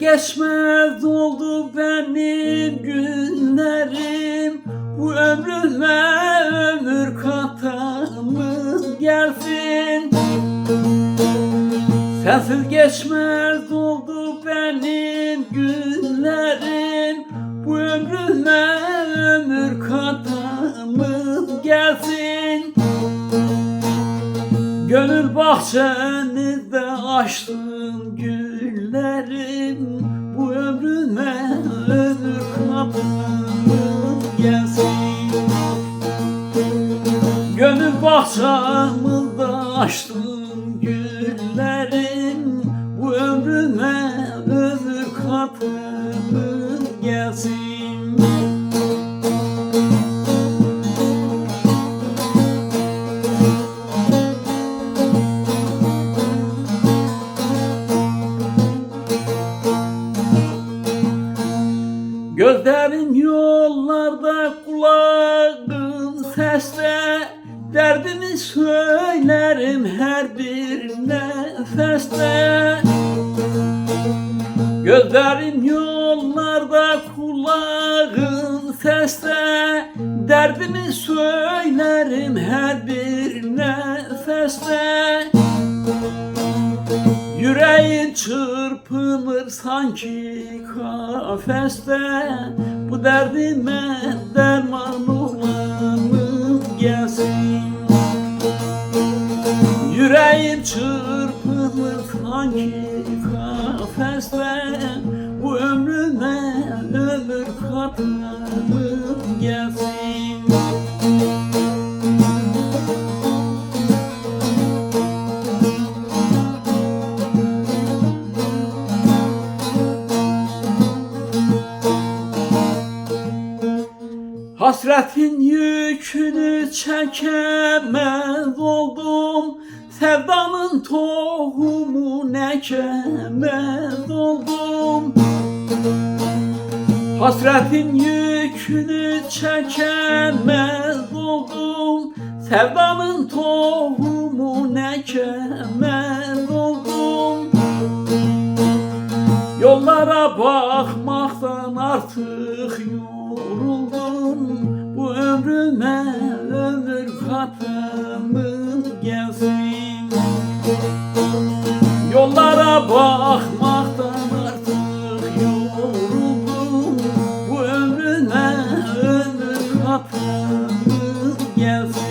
geçmez oldu benim günlerim. Bu ömrüme ömür katanız gelsin. Sensiz geçmez oldu benim günlerim. Bu ömrüme ömür katanız gelsin. Gönül bahçenizde açtım güllerim. Bu ömrüme ömür katanız gelsin. Gönül bahçemizde açtım güllerim. Bu ömrüme ömür katanız gelsin. Gözlerim yollarda, kulağım seste. Derdimi söylerim her bir nefeste. Gözlerim yollarda, kulağım seste. Derdimi söylerim her bir nefeste. Yüreğim çırpınır sanki kafeste. Bu derdime derman olanım gelsin. Yüreğim çırpınır sanki kafeste. Bu ömrüme ömür katanım gelsin. Hasretin yükünü çekemez oldum. Sevdanın tohumu ekemez oldum. Hasretin yükünü çekemez oldum. Sevdanın tohumu ekemez oldum. Yollara bakmaktan artık yoruldum. Bu ömrüme ömür katanız gelsin. Yollara bakmaktan artık yoruldum. Bu ömrüme ömür katanız gelsin.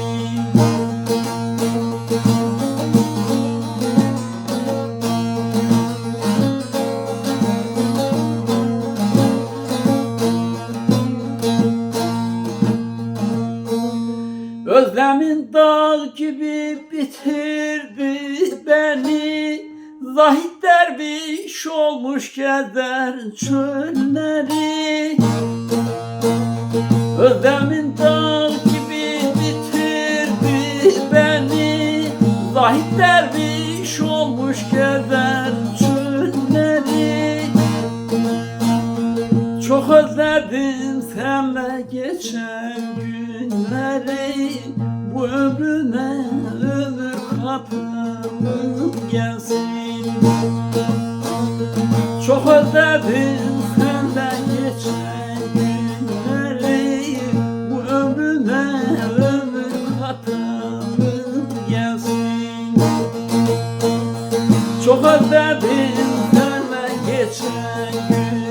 Özlemin dağ gibi bitirdi beni. Zahid derviş olmuş gezer çölleri. Özlemin dağ gibi bitirdi beni. Zahid derviş olmuş gezer çölleri. Çok özledim seninle geçen günleri. Bu ömrüme ömür katanız gelsin. Çok özledim seninle geçen günleri. Bu ömrüme ömür katanız gelsin. Çok özledim seninle geçen günleri.